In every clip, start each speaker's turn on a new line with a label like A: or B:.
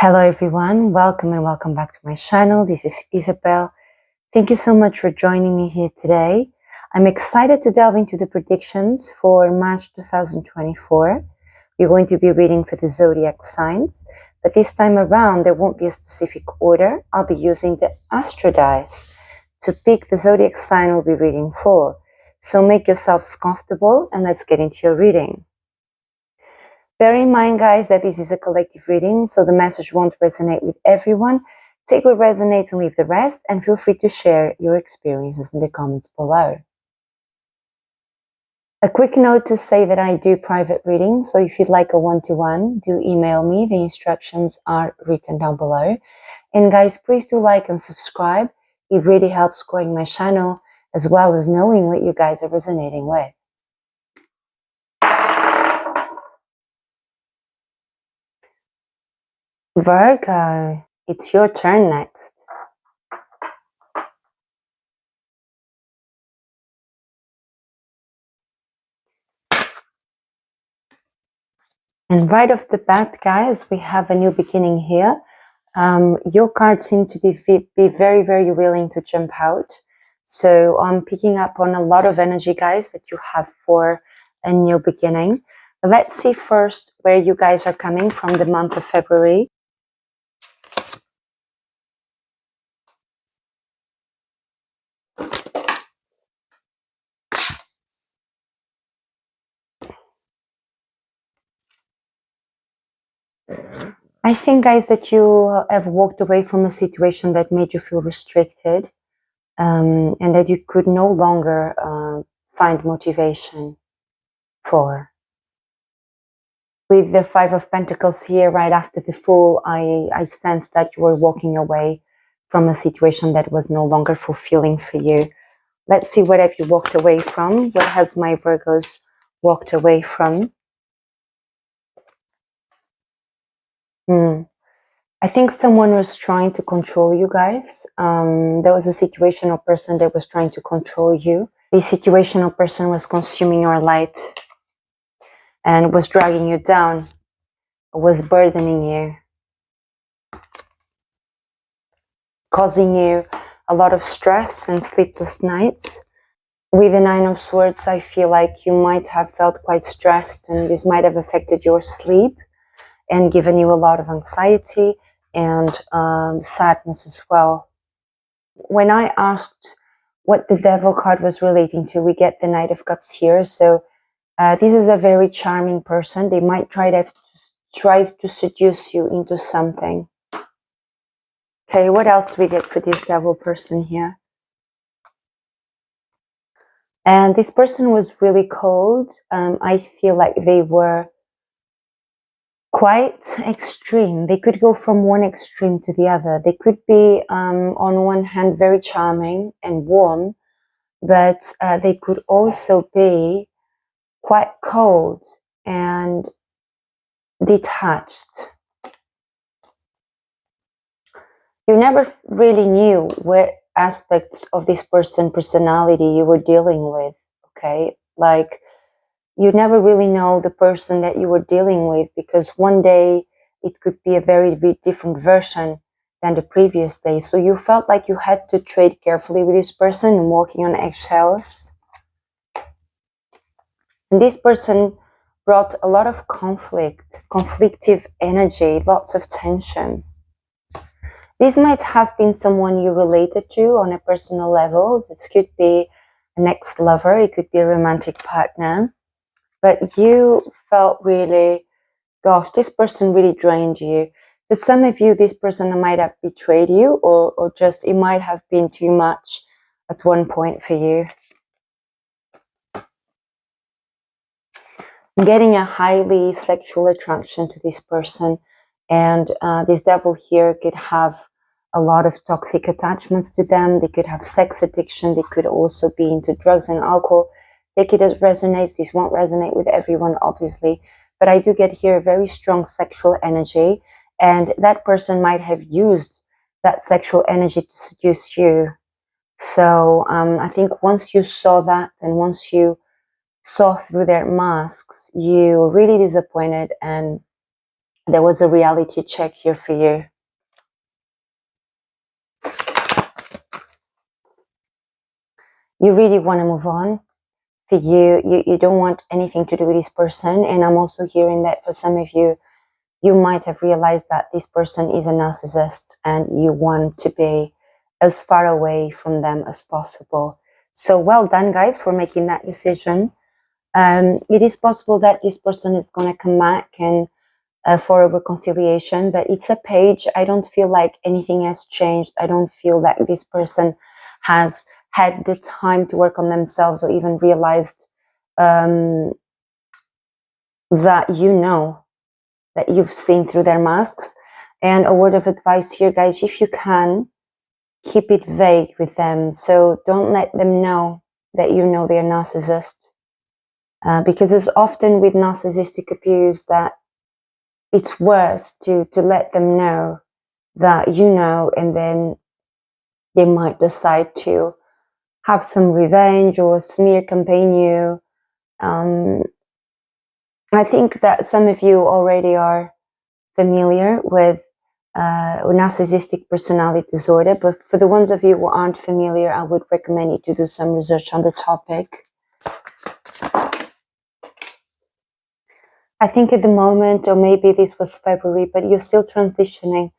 A: Hello everyone, welcome and welcome back to my channel. This is Isabel. Thank you so much for joining me here today. I'm excited to delve into the predictions for March 2024. We're going to be reading for the zodiac signs, but this time around there won't be a specific order. I'll be using the astro dice to pick the zodiac sign we'll be reading for. So make yourselves comfortable and let's get into your reading. Bear in mind, guys, that this is a collective reading, so the message won't resonate with everyone. Take what resonates and leave the rest, and feel free to share your experiences in the comments below. A quick note to say that I do private readings, so if you'd like a one-to-one, do email me. The instructions are written down below. And guys, please do like and subscribe. It really helps growing my channel, as well as knowing what you guys are resonating with. Virgo, it's your turn next. And right off the bat, guys, we have a new beginning here. Your cards seem to be very, very willing to jump out. So I'm picking up on a lot of energy, guys, that you have for a new beginning. But let's see first where you guys are coming from the month of February. I think, guys, that you have walked away from a situation that made you feel restricted, and that you could no longer find motivation for. With the Five of Pentacles here right after the Fool, I sense that you were walking away from a situation that was no longer fulfilling for you. Let's see, what have you walked away from? What has my Virgos walked away from? I think someone was trying to control you guys. There was a situation or person that was trying to control you. This situation or person was consuming your light and was dragging you down, was burdening you, causing you a lot of stress and sleepless nights. With the Nine of Swords, I feel like you might have felt quite stressed, and this might have affected your sleep and given you a lot of anxiety and sadness as well. When I asked what the Devil card was relating to, we get the Knight of Cups here. So this is a very charming person. They might try to seduce you into something. Okay, what else do we get for this Devil person here? And this person was really cold. I feel like they were quite extreme. They could go from one extreme to the other. They could be, on one hand, very charming and warm, but they could also be quite cold and detached. You never really knew what aspects of this person's personality you were dealing with, okay? Like, you never really know the person that you were dealing with, because one day it could be a very different version than the previous day. So you felt like you had to trade carefully with this person and walking on eggshells. And this person brought a lot of conflictive energy, lots of tension. This might have been someone you related to on a personal level. This could be an ex-lover, it could be a romantic partner. But you felt really, gosh, this person really drained you. For some of you, this person might have betrayed you, or just it might have been too much at one point for you. I'm getting a highly sexual attraction to this person, and this Devil here could have a lot of toxic attachments to them. They could have sex addiction. They could also be into drugs and alcohol. Take it as resonates. This won't resonate with everyone, obviously, but I do get here a very strong sexual energy, and that person might have used that sexual energy to seduce you. So I think once you saw that, and once you saw through their masks, you were really disappointed and There was a reality check here for you. You really want to move on. For you don't want anything to do with this person. And I'm also hearing that for some of you, you might have realized that this person is a narcissist and you want to be as far away from them as possible. So well done, guys, for making that decision. It is possible that this person is going to come back and for a reconciliation, but it's a page. I don't feel like anything has changed. I don't feel that this person has had the time to work on themselves or even realized that that you've seen through their masks. And a word of advice here, guys, if you can, keep it vague with them. So don't let them know that you know they're narcissist. Because it's often with narcissistic abuse that it's worse to let them know that you know, and then they might decide to have some revenge or smear campaign you. I think that some of you already are familiar with narcissistic personality disorder, but for the ones of you who aren't familiar, I would recommend you to do some research on the topic. I think at the moment, or maybe this was February, but you're still transitioning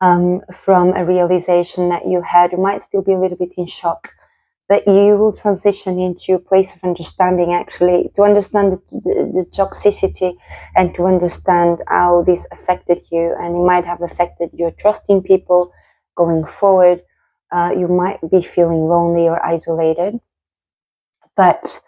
A: from a realization that you had. You might still be a little bit in shock, but you will transition into a place of understanding, actually, to understand the toxicity and to understand how this affected you. And it might have affected your trusting people going forward. You might be feeling lonely or isolated, but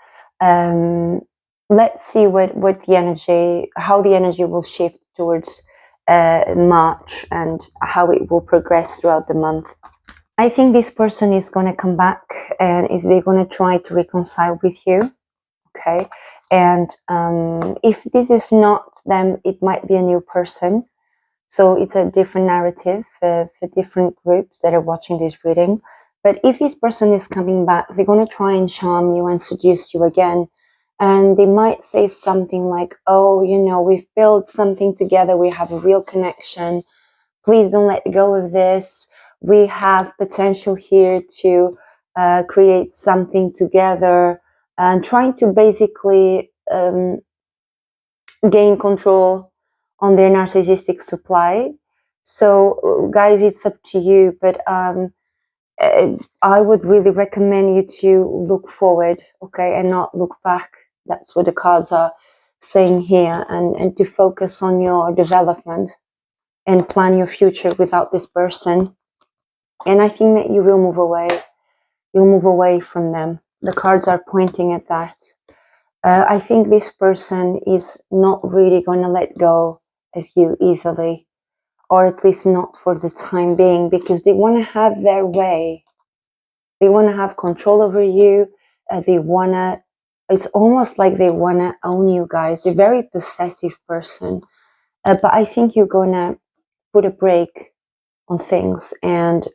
A: let's see what the energy, how the energy will shift towards March and how it will progress throughout the month. I think this person is going to come back and they're going to try to reconcile with you, okay? And if this is not them, it might be a new person. So it's a different narrative for different groups that are watching this reading. But if this person is coming back, they're going to try and charm you and seduce you again. And they might say something like, oh, you know, we've built something together. We have a real connection. Please don't let go of this. We have potential here to create something together, and trying to basically gain control on their narcissistic supply. So guys, it's up to you, but I would really recommend you to look forward, okay, and not look back. That's what the cards are saying here, and to focus on your development and plan your future without this person. And I think that you will move away. You'll move away from them. The cards are pointing at that. I think this person is not really going to let go of you easily, or at least not for the time being, because they want to have their way. They want to have control over you. They want to, it's almost like they want to own you guys. They're a very possessive person. But I think you're going to put a break on things, and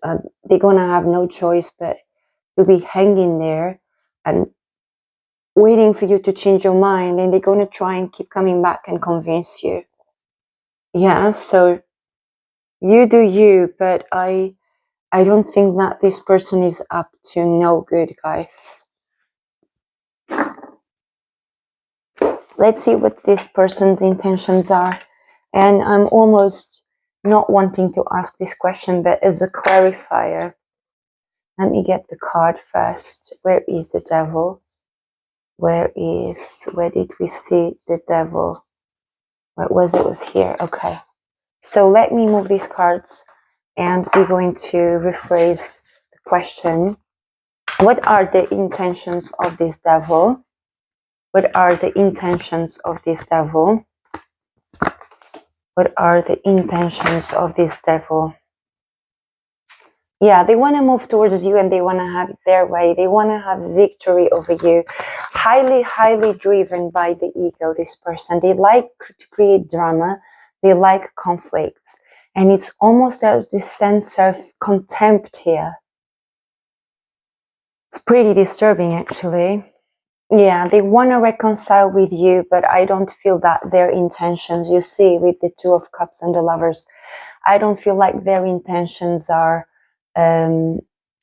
A: they're going to have no choice but to be hanging there and waiting for you to change your mind, and they're going to try and keep coming back and convince you. Yeah, so you do you, but I don't think that this person is up to no good, guys. Let's see what this person's intentions are. And I'm almost not wanting to ask this question, but as a clarifier, let me get the card first. Where is the devil? Where did we see the devil? Where was it? It was here. Okay. So let me move these cards and we're going to rephrase the question. What are the intentions of this devil? What are the intentions of this devil? What are the intentions of this devil? Yeah, they want to move towards you and they want to have it their way. They want to have victory over you. Highly, highly driven by the ego, this person. They like to create drama. They like conflicts. And it's almost there's this sense of contempt here. It's pretty disturbing, actually. Yeah, they want to reconcile with you, but I don't feel that their intentions, you see, with the Two of Cups and the Lovers, I don't feel like their intentions are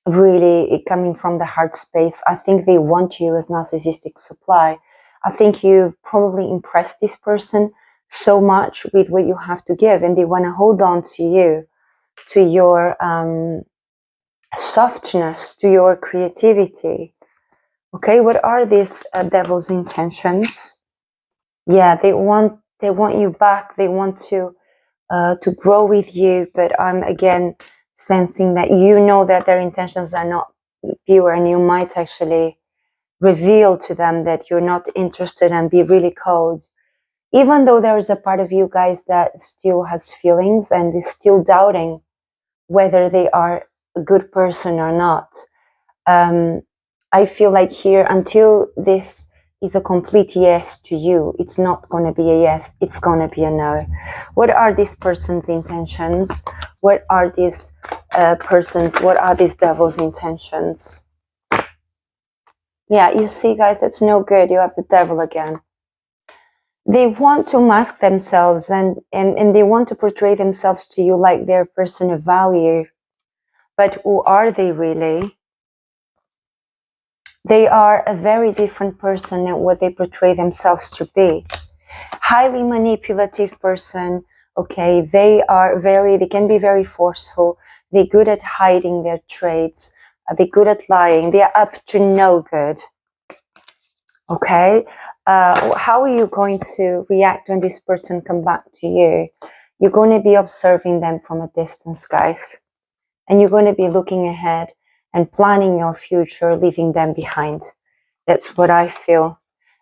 A: really coming from the heart space. I think they want you as narcissistic supply. I think you've probably impressed this person so much with what you have to give, and they want to hold on to you, to your softness, to your creativity. Okay, what are these devil's intentions? Yeah, they want you back. They want to grow with you, but I'm again sensing that you know that their intentions are not pure, and you might actually reveal to them that you're not interested and be really cold, even though there is a part of you guys that still has feelings and is still doubting whether they are a good person or not. I feel like here, until this is a complete yes to you, it's not going to be a yes, it's going to be a no. What are this person's intentions? What are these what are these devil's intentions? Yeah, you see, guys, that's no good. You have the devil again. They want to mask themselves, and they want to portray themselves to you like they're a person of value. But who are they really? They are a very different person than what they portray themselves to be. Highly manipulative person, okay? They can be very forceful. They're good at hiding their traits. They're good at lying. They are up to no good, okay? How are you going to react when this person comes back to you? You're going to be observing them from a distance, guys. And you're going to be looking ahead and planning your future, leaving them behind. That's what I feel.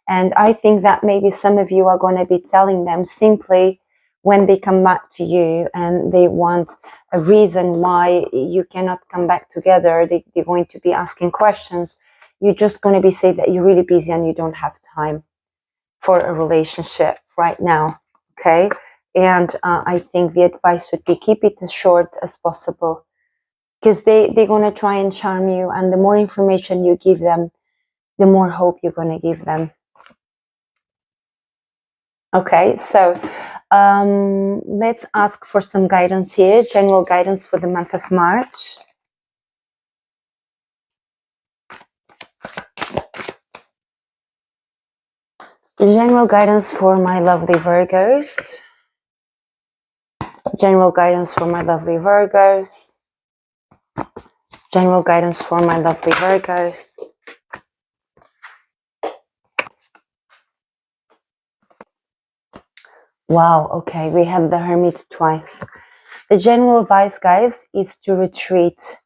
A: And I think that maybe some of you are going to be telling them simply when they come back to you and they want a reason why you cannot come back together. They're going to be asking questions. You're just going to be saying that you're really busy and you don't have time for a relationship right now. Okay. And I think the advice would be keep it as short as possible, because they're going to try and charm you, and the more information you give them, the more hope you're going to give them. Okay, so let's ask for some guidance here, general guidance for the month of March. General guidance for my lovely Virgos. General guidance for my lovely Virgos. General guidance for my lovely Virgos. Wow, okay, we have the Hermit twice. The general advice, guys, is to retreat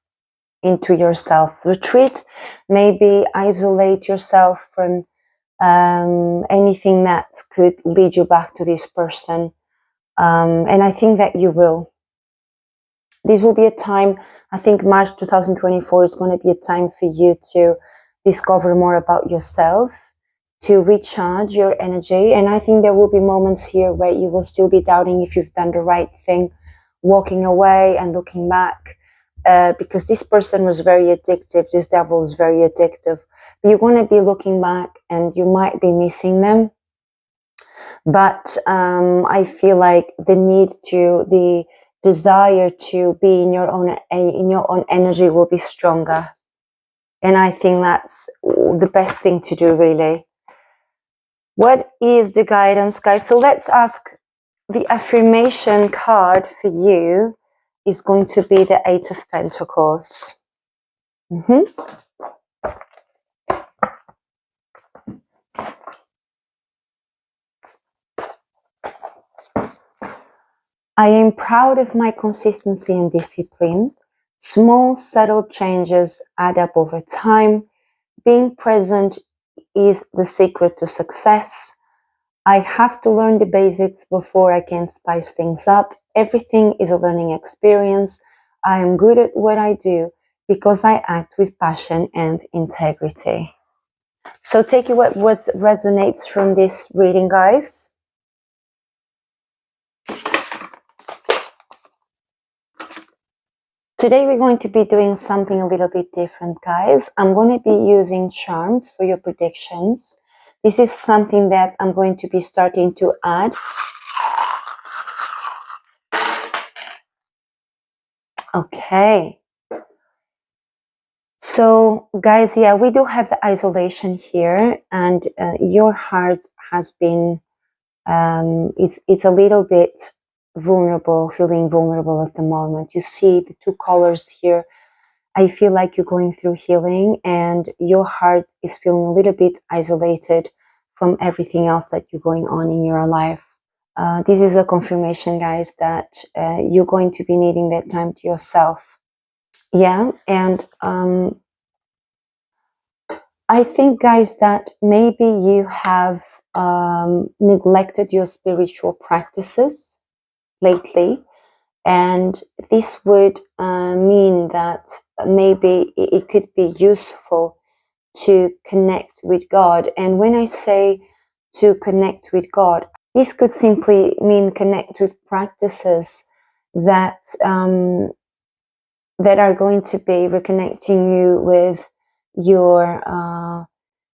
A: into yourself. Retreat, maybe isolate yourself from anything that could lead you back to this person. And I think that you will. This will be a time, I think March 2024 is going to be a time for you to discover more about yourself, to recharge your energy. And I think there will be moments here where you will still be doubting if you've done the right thing, walking away and looking back, because this person was very addictive. This devil is very addictive. But you're going to be looking back and you might be missing them. But I feel like the desire to be in your own energy will be stronger. And I think that's the best thing to do, really. What is the guidance, guys? So let's ask, the affirmation card for you is going to be the Eight of Pentacles. I am proud of my consistency and discipline. Small, subtle changes add up over time. Being present is the secret to success. I have to learn the basics before I can spice things up. Everything is a learning experience. I am good at what I do because I act with passion and integrity. So take what resonates from this reading, guys. Today we're going to be doing something a little bit different, guys. I'm going to be using charms for your predictions. This is something that I'm going to be starting to add. Okay. So, guys, yeah, we do have the isolation here, and your heart has been, it's a little bit vulnerable, feeling vulnerable at the moment. You see the two colors here. I feel like you're going through healing and your heart is feeling a little bit isolated from everything else that you're going on in your life. This is a confirmation, guys, that you're going to be needing that time to yourself. Yeah, and I think, guys, that maybe you have neglected your spiritual practices lately. And this would mean that maybe it could be useful to connect with God. And when I say to connect with God, this could simply mean connect with practices that that are going to be reconnecting you with your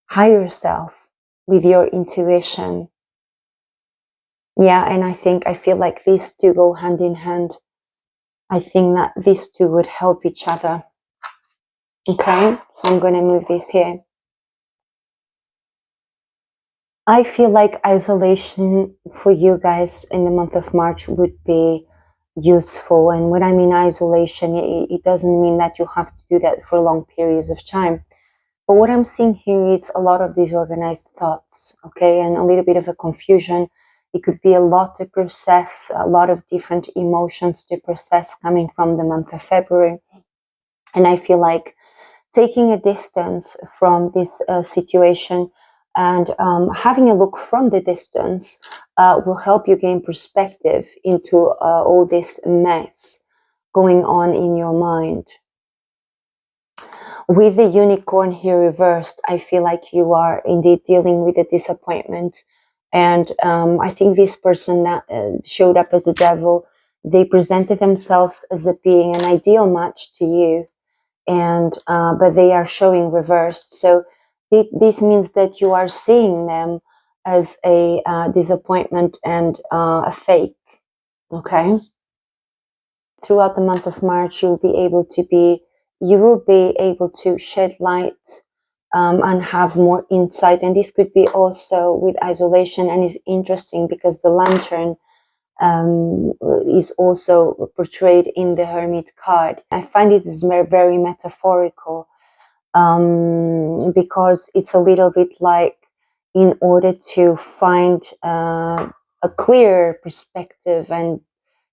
A: higher self, with your intuition. Yeah, and I feel like these two go hand in hand. I think that these two would help each other. Okay, so I'm going to move this here. I feel like isolation for you guys in the month of March would be useful. And when I mean isolation, it doesn't mean that you have to do that for long periods of time. But what I'm seeing here is a lot of disorganized thoughts, okay, and a little bit of a confusion. It could be a lot to process, a lot of different emotions to process coming from the month of February. And I feel like taking a distance from this situation and having a look from the distance will help you gain perspective into all this mess going on in your mind. With the unicorn here reversed, I feel like you are indeed dealing with a disappointment. And I think this person that showed up as the devil, they presented themselves as a being an ideal match to you, and but they are showing reversed. So this means that you are seeing them as a disappointment and a fake. Okay. Throughout the month of March, you will be able to shed light and have more insight. And this could be also with isolation, and is interesting because the lantern is also portrayed in the Hermit card. I find it is very, very metaphorical because it's a little bit like, in order to find a clear perspective and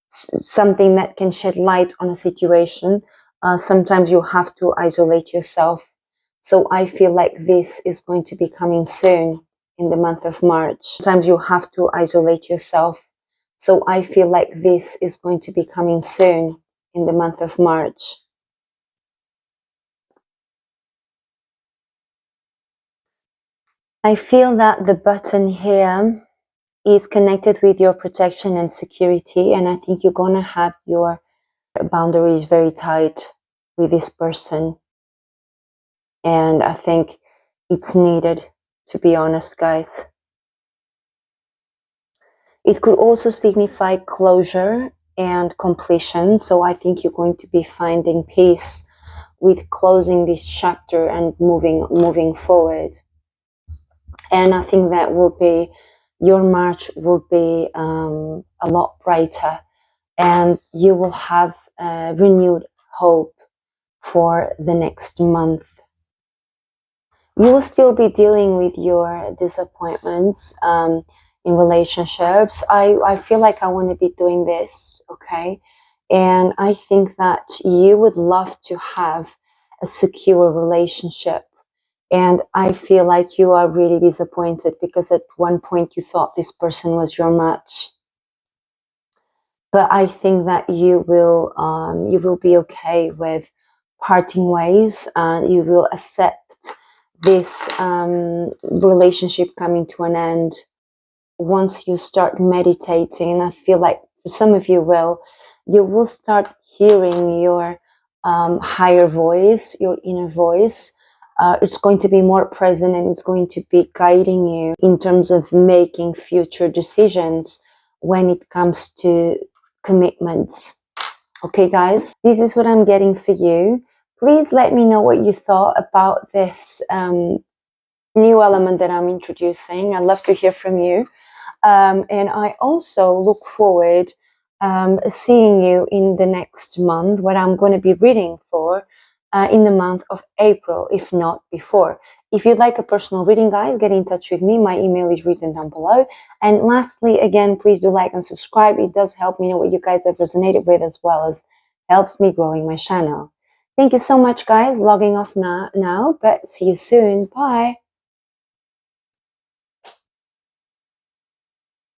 A: something that can shed light on a situation, sometimes you have to isolate yourself. So I feel like this is going to be coming soon in the month of March. Sometimes you have to isolate yourself. So I feel like this is going to be coming soon in the month of March. I feel that the button here is connected with your protection and security, and I think you're going to have your boundaries very tight with this person. And I think it's needed, to be honest, guys. It could also signify closure and completion. So I think you're going to be finding peace with closing this chapter and moving forward. And I think that will be, your March will be a lot brighter, and you will have renewed hope for the next month. You will still be dealing with your disappointments in relationships. I feel like I want to be doing this, okay? And I think that you would love to have a secure relationship. And I feel like you are really disappointed because at one point you thought this person was your match. But I think that you will be okay with parting ways, and you will accept this relationship coming to an end once you start meditating. I feel like some of you will start hearing your higher voice, your inner voice. It's going to be more present, and it's going to be guiding you in terms of making future decisions when it comes to commitments. Okay, guys, this is what I'm getting for you. Please let me know what you thought about this new element that I'm introducing. I'd love to hear from you. And I also look forward seeing you in the next month, where I'm going to be reading for in the month of April, if not before. If you'd like a personal reading, guys, get in touch with me. My email is written down below. And lastly, again, please do like and subscribe. It does help me know what you guys have resonated with, as well as helps me growing my channel. Thank you so much, guys. Logging off now, but see you soon. Bye.